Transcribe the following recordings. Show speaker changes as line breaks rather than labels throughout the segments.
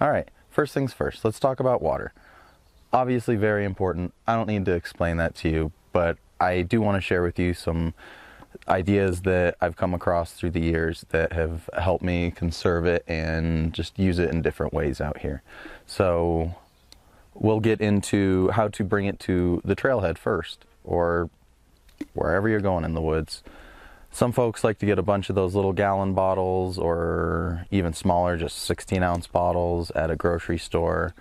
All right, first things first, let's talk about water. Obviously very important. I don't need to explain that to you, but I do want to share with you some ideas that I've come across through the years that have helped me conserve it and just use it in different ways out here. So we'll get into how to bring it to the trailhead first, or wherever you're going in the woods. Some folks like to get a bunch of those little gallon bottles, or even smaller, just 16-ounce bottles at a grocery store.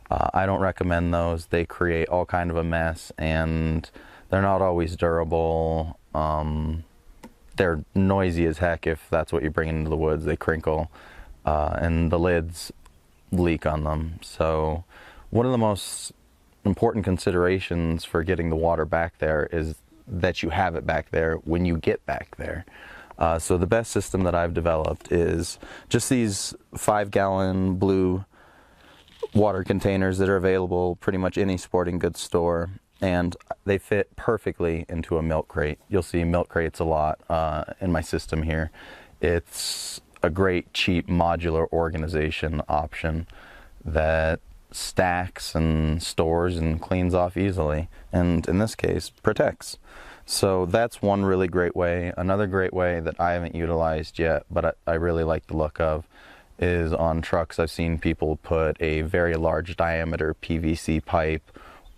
I don't recommend those. They create all kind of a mess, and they're not always durable. They're noisy as heck if that's what you bring into the woods. They crinkle, and the lids leak on them. So one of the most important considerations for getting the water back there is that you have it back there when you get back there. So the best system that I've developed is just these 5-gallon blue water containers that are available pretty much any sporting goods store, and they fit perfectly into a milk crate. You'll see milk crates a lot in my system here. It's a great cheap modular organization option that stacks and stores and cleans off easily, and in this case protects. So that's one really great way. Another great way that I haven't utilized yet, but I really like the look of, is on trucks. I've seen people put a very large diameter PVC pipe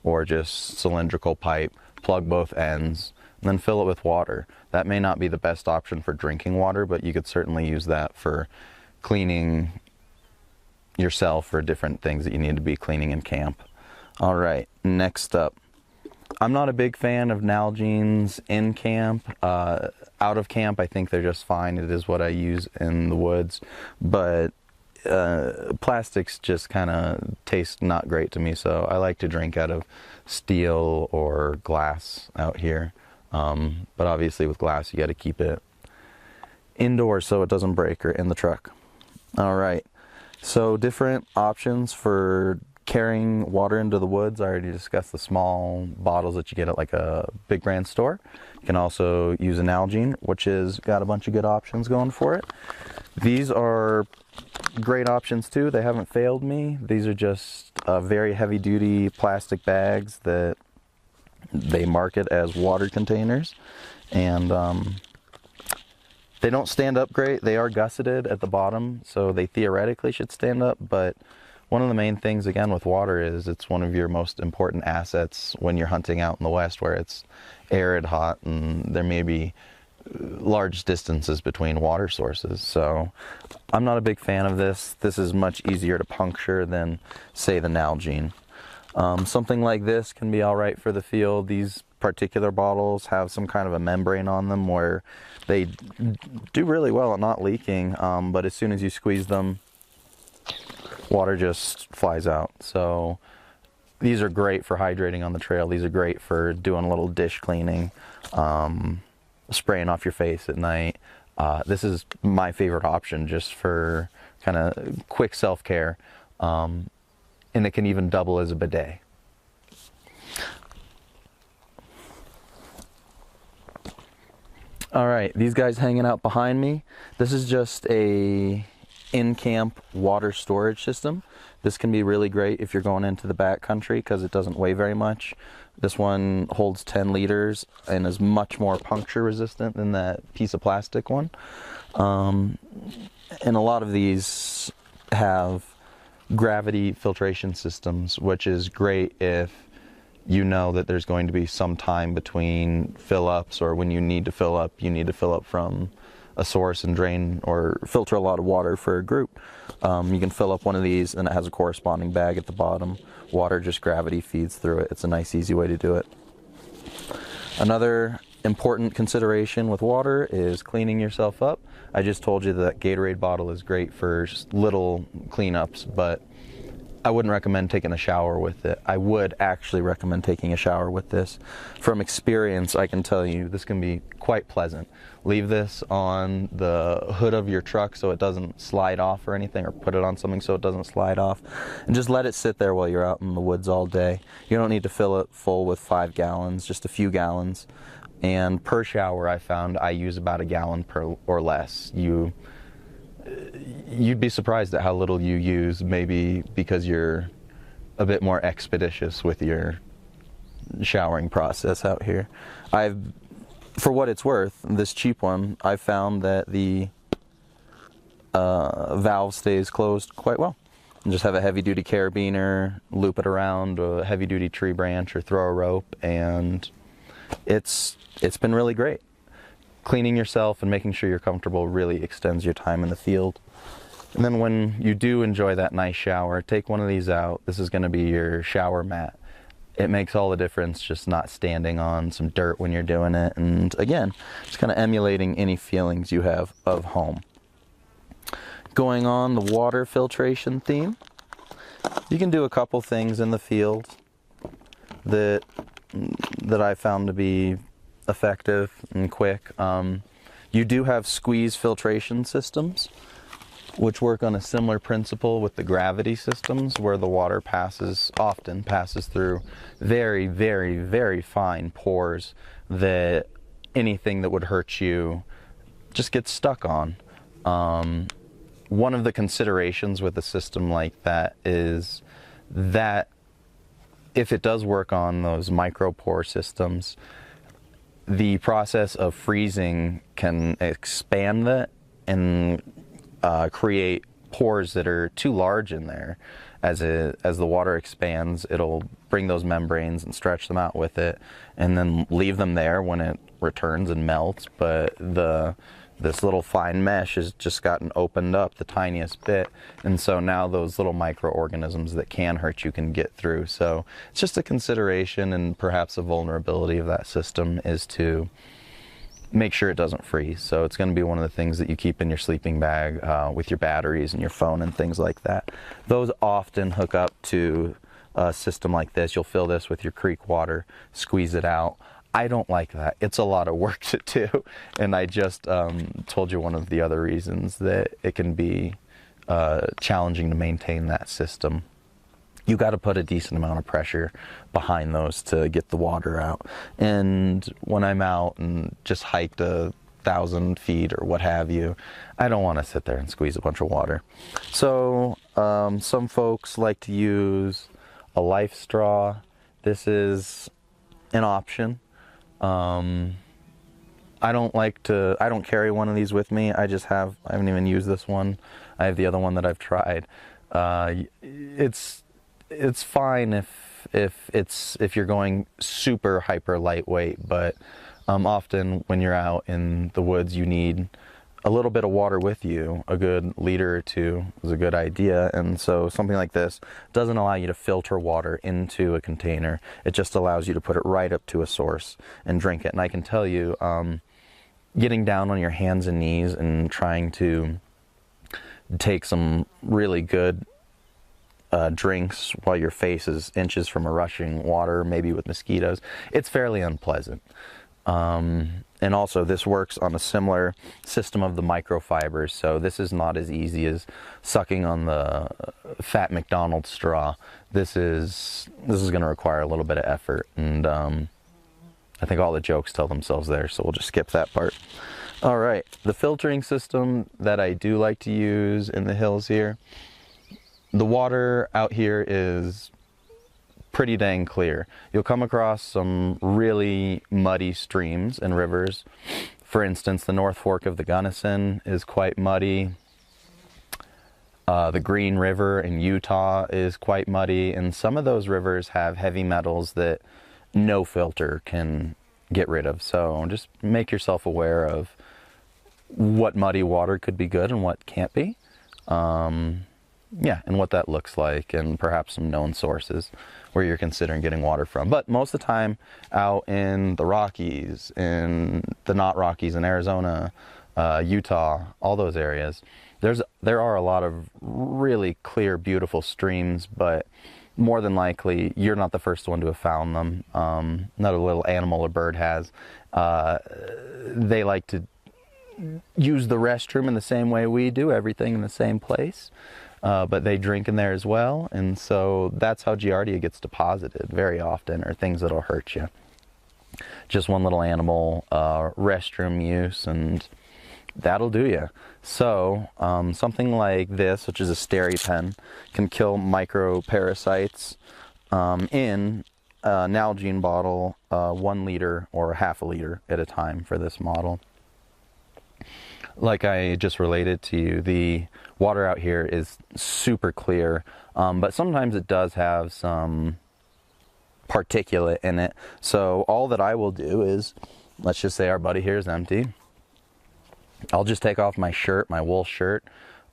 or just cylindrical pipe, plug both ends, and then fill it with water. That may not be the best option for drinking water, but you could certainly use that for cleaning yourself or different things that you need to be cleaning in camp. All right, next up. I'm not a big fan of Nalgenes in camp. Out of camp, I think they're just fine. It is what I use in the woods, but plastics just kind of taste not great to me, so I like to drink out of steel or glass out here. But obviously with glass, you got to keep it indoors so it doesn't break, or in the truck. All right, so different options for carrying water into the woods. I already discussed the small bottles that you get at like a big brand store. You can also use a Nalgene, which has got a bunch of good options going for it. These are great options too. They haven't failed me. These are just very heavy duty plastic bags that they market as water containers, and they don't stand up great. They are gusseted at the bottom, so they theoretically should stand up, but one of the main things, again, with water is it's one of your most important assets when you're hunting out in the West, where it's arid, hot, and there may be large distances between water sources. So I'm not a big fan of this. This is much easier to puncture than, say, the Nalgene. Something like this can be all right for the field. These particular bottles have some kind of a membrane on them where they do really well at not leaking, but as soon as you squeeze them, water just flies out. So these are great for hydrating on the trail. These are great for doing a little dish cleaning, spraying off your face at night. This is my favorite option just for kind of quick self-care, and it can even double as a bidet. All right, these guys hanging out behind me, this is just a in-camp water storage system. This can be really great if you're going into the backcountry because it doesn't weigh very much. This one holds 10 liters and is much more puncture resistant than that piece of plastic one. And a lot of these have gravity filtration systems, which is great if you know that there's going to be some time between fill-ups, or when you need to fill up from a source and drain or filter a lot of water for a group. You can fill up one of these and it has a corresponding bag at the bottom. Water just gravity feeds through it. It's a nice, easy way to do it. Another important consideration with water is cleaning yourself up. I just told you that Gatorade bottle is great for little cleanups, but I wouldn't recommend taking a shower with it. I would actually recommend taking a shower with this. From experience, I can tell you this can be quite pleasant. Leave this on the hood of your truck so it doesn't slide off or anything, or put it on something so it doesn't slide off, and just let it sit there while you're out in the woods all day. You don't need to fill it full with 5 gallons, just a few gallons. And per shower, I found I use about a gallon per or less. you'd be surprised at how little you use, maybe because you're a bit more expeditious with your showering process out here. For what it's worth, this cheap one, I found that the valve stays closed quite well. And just have a heavy-duty carabiner, loop it around a heavy-duty tree branch or throw a rope, and it's been really great. Cleaning yourself and making sure you're comfortable really extends your time in the field. And then when you do enjoy that nice shower, take one of these out. This is going to be your shower mat. It makes all the difference just not standing on some dirt when you're doing it. And again, just kind of emulating any feelings you have of home. Going on the water filtration theme, you can do a couple things in the field that I found to be effective and quick. You do have squeeze filtration systems, which work on a similar principle with the gravity systems, where the water often passes through very, very, very fine pores that anything that would hurt you just gets stuck on. One of the considerations with a system like that is that if it does work on those micropore systems, the process of freezing can expand that and create pores that are too large in there. As the water expands, it'll bring those membranes and stretch them out with it, and then leave them there when it returns and melts. But this little fine mesh has just gotten opened up the tiniest bit, and so now those little microorganisms that can hurt you can get through. So it's just a consideration, and perhaps a vulnerability of that system is to make sure it doesn't freeze. So it's going to be one of the things that you keep in your sleeping bag with your batteries and your phone and things like that. Those often hook up to a system like this. You'll fill this with your creek water, squeeze it out. I don't like that. It's a lot of work to do, and I just told you one of the other reasons that it can be challenging to maintain that system. You got to put a decent amount of pressure behind those to get the water out. And when I'm out and just hiked 1,000 feet or what have you, I don't want to sit there and squeeze a bunch of water. So some folks like to use a life straw. This is an option. I don't carry one of these with me. I haven't even used this one. I have the other one that I've tried. It's fine if you're going super hyper lightweight, but often when you're out in the woods, you need a little bit of water with you. A good liter or two is a good idea, and so something like this doesn't allow you to filter water into a container. It just allows you to put it right up to a source and drink it. And I can tell you, getting down on your hands and knees and trying to take some really good drinks while your face is inches from a rushing water, maybe with mosquitoes, it's fairly unpleasant. And also this works on a similar system of the microfibers, so this is not as easy as sucking on the fat McDonald's straw. This is going to require a little bit of effort, and I think all the jokes tell themselves there, so we'll just skip that part. All right, the filtering system that I do like to use in the hills here, the water out here is pretty dang clear. You'll come across some really muddy streams and rivers. For instance, the North Fork of the Gunnison is quite muddy. The Green River in Utah is quite muddy, and some of those rivers have heavy metals that no filter can get rid of. So just make yourself aware of what muddy water could be good and what can't be. And what that looks like, and perhaps some known sources where you're considering getting water from. But most of the time out in the Rockies, in the not Rockies in Arizona, Utah, all those areas, there are a lot of really clear, beautiful streams, but more than likely you're not the first one to have found them. Not a little animal or bird has. They like to use the restroom in the same way we do, everything in the same place. But they drink in there as well, and so that's how Giardia gets deposited very often, or things that'll hurt you. Just one little animal restroom use, and that'll do you. So something like this, which is a SteriPen, can kill microparasites in a Nalgene bottle, 1 liter or half a liter at a time for this model. Like I just related to you, the water out here is super clear, but sometimes it does have some particulate in it. So all that I will do is, let's just say our buddy here is empty. I'll just take off my shirt, my wool shirt,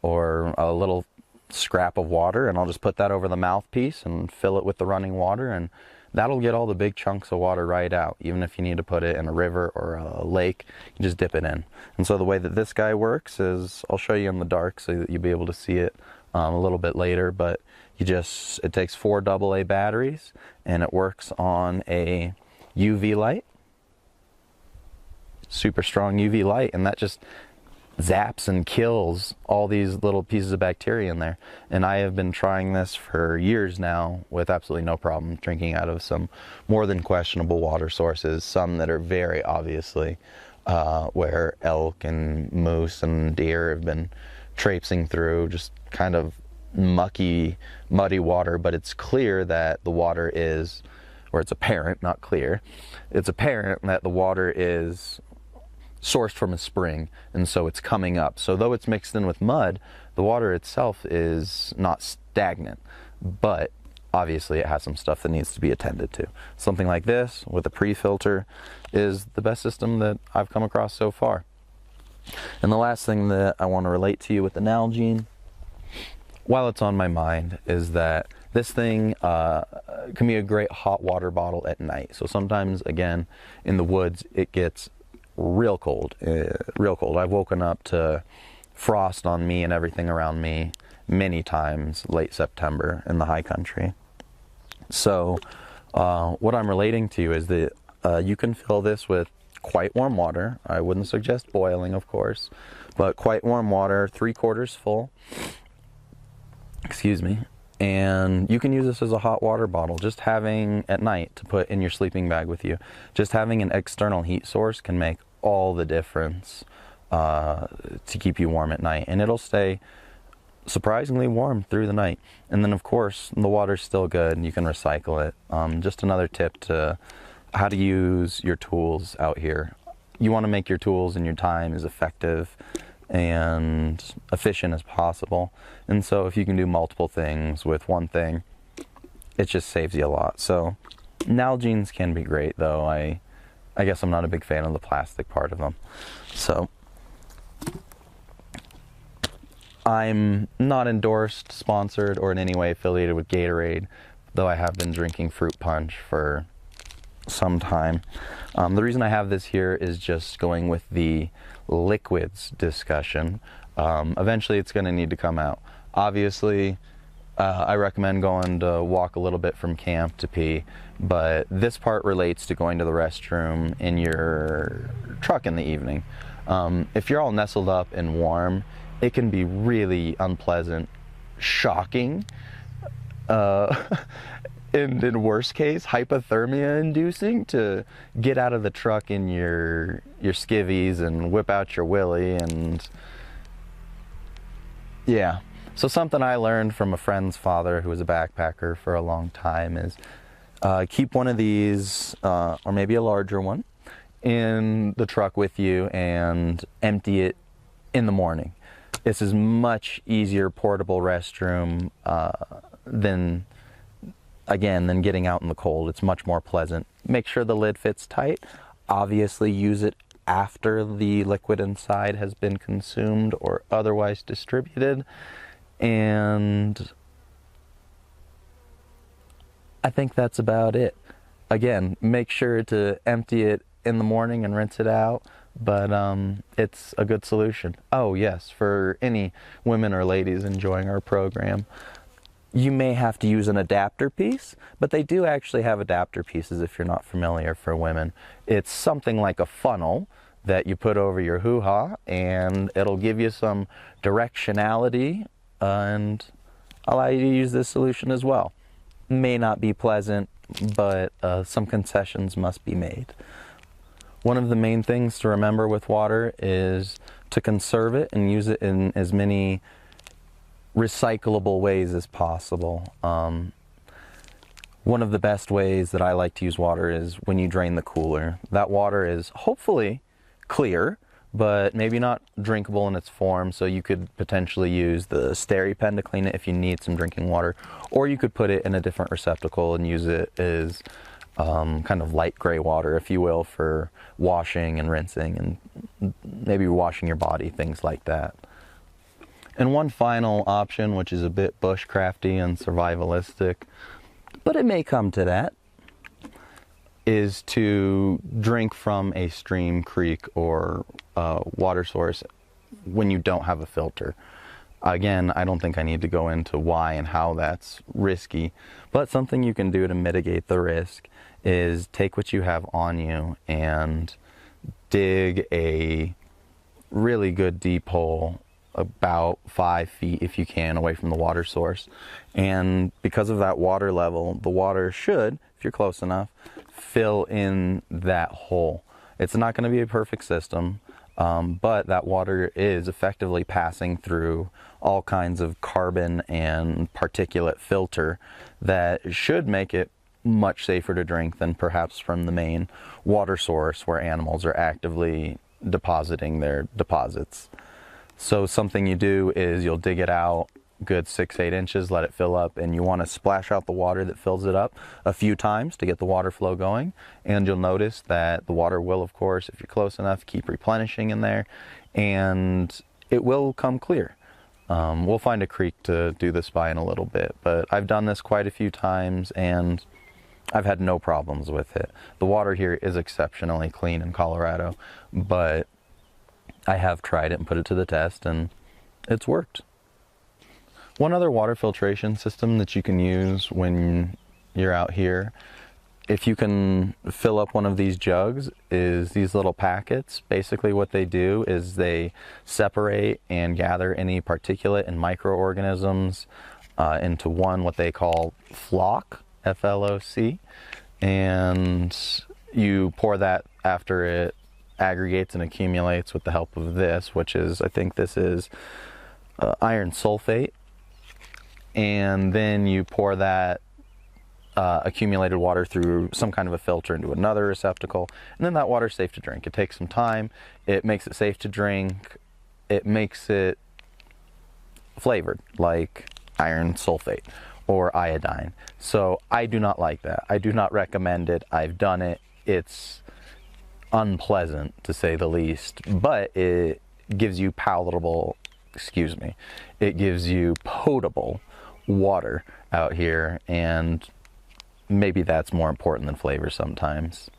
or a little scrap of water, and I'll just put that over the mouthpiece and fill it with the running water, and that'll get all the big chunks of water right out. Even if you need to put it in a river or a lake, you just dip it in. And so the way that this guy works is, I'll show you in the dark so that you'll be able to see it a little bit later, but it takes 4 AA batteries, and it works on a UV light, super strong UV light, and that just zaps and kills all these little pieces of bacteria in there. And I have been trying this for years now with absolutely no problem, drinking out of some more than questionable water sources, some that are very obviously where elk and moose and deer have been traipsing through, just kind of mucky, muddy water. But it's clear that the water is, or it's apparent, not clear, it's apparent that the water is sourced from a spring, and so it's coming up. So though it's mixed in with mud, the water itself is not stagnant, but obviously it has some stuff that needs to be attended to. Something like this with a pre-filter is the best system that I've come across so far. And the last thing that I want to relate to you with the Nalgene, while it's on my mind, is that this thing can be a great hot water bottle at night. So sometimes, again, in the woods, it gets real cold, real cold. I've woken up to frost on me and everything around me many times late September in the high country. So what I'm relating to is that you can fill this with quite warm water. I wouldn't suggest boiling, of course, but quite warm water, 3/4 full, excuse me. And you can use this as a hot water bottle, just having at night to put in your sleeping bag with you. Just having an external heat source can make all the difference to keep you warm at night, and it'll stay surprisingly warm through the night. And then of course the water's still good and you can recycle it. Just another tip to how to use your tools out here. You want to make your tools and your time as effective and efficient as possible, and so if you can do multiple things with one thing, it just saves you a lot. So Nalgenes can be great, though I guess I'm not a big fan of the plastic part of them. So I'm not endorsed, sponsored, or in any way affiliated with Gatorade, though I have been drinking fruit punch for some time. The reason I have this here is just going with the liquids discussion. Eventually it's going to need to come out. Obviously, I recommend going to walk a little bit from camp to pee, but this part relates to going to the restroom in your truck in the evening. If you're all nestled up and warm, it can be really unpleasant, shocking, and in worst case, hypothermia inducing to get out of the truck in your skivvies and whip out your willy. And yeah, so something I learned from a friend's father who was a backpacker for a long time is keep one of these, or maybe a larger one, in the truck with you and empty it in the morning. This is much easier portable restroom than getting out in the cold. It's much more pleasant. Make sure the lid fits tight. Obviously use it after the liquid inside has been consumed or otherwise distributed. And I think that's about it. Again, make sure to empty it in the morning and rinse it out, but it's a good solution. Oh yes, for any women or ladies enjoying our program, you may have to use an adapter piece, but they do actually have adapter pieces if you're not familiar for women. It's something like a funnel that you put over your hoo-ha, and it'll give you some directionality and allow you to use this solution as well. May not be pleasant, but some concessions must be made. One of the main things to remember with water is to conserve it and use it in as many recyclable ways as possible. One of the best ways that I like to use water is when you drain the cooler. That water is hopefully clear, but maybe not drinkable in its form, so you could potentially use the SteriPen to clean it if you need some drinking water, or you could put it in a different receptacle and use it as kind of light gray water, if you will, for washing and rinsing and maybe washing your body, things like that. And one final option, which is a bit bushcrafty and survivalistic, but it may come to that, is to drink from a stream, creek, or water source when you don't have a filter. Again, I don't think I need to go into why and how that's risky, but something you can do to mitigate the risk is take what you have on you and dig a really good deep hole, about 5 feet if you can, away from the water source. And because of that water level, the water should, if you're close enough, fill in that hole. It's not going to be a perfect system, but that water is effectively passing through all kinds of carbon and particulate filter that should make it much safer to drink than perhaps from the main water source where animals are actively depositing their deposits. So something you do is you'll dig it out good 6-8 inches, let it fill up, and you want to splash out the water that fills it up a few times to get the water flow going. And you'll notice that the water will, of course, if you're close enough, keep replenishing in there, and it will come clear. We'll find a creek to do this by in a little bit, but I've done this quite a few times and I've had no problems with it. The water here is exceptionally clean in Colorado, but I have tried it and put it to the test and it's worked. One other water filtration system that you can use when you're out here, if you can fill up one of these jugs, is these little packets. Basically what they do is they separate and gather any particulate and microorganisms into one, what they call floc, F-L-O-C, and you pour that after it aggregates and accumulates with the help of this, which is, I think this is iron sulfate, and then you pour that accumulated water through some kind of a filter into another receptacle, and then that water's safe to drink. It takes some time, it makes it safe to drink, it makes it flavored like iron sulfate or iodine. So I do not like that. I do not recommend it. I've done it. It's unpleasant to say the least, but it gives you it gives you potable water out here, and maybe that's more important than flavor sometimes.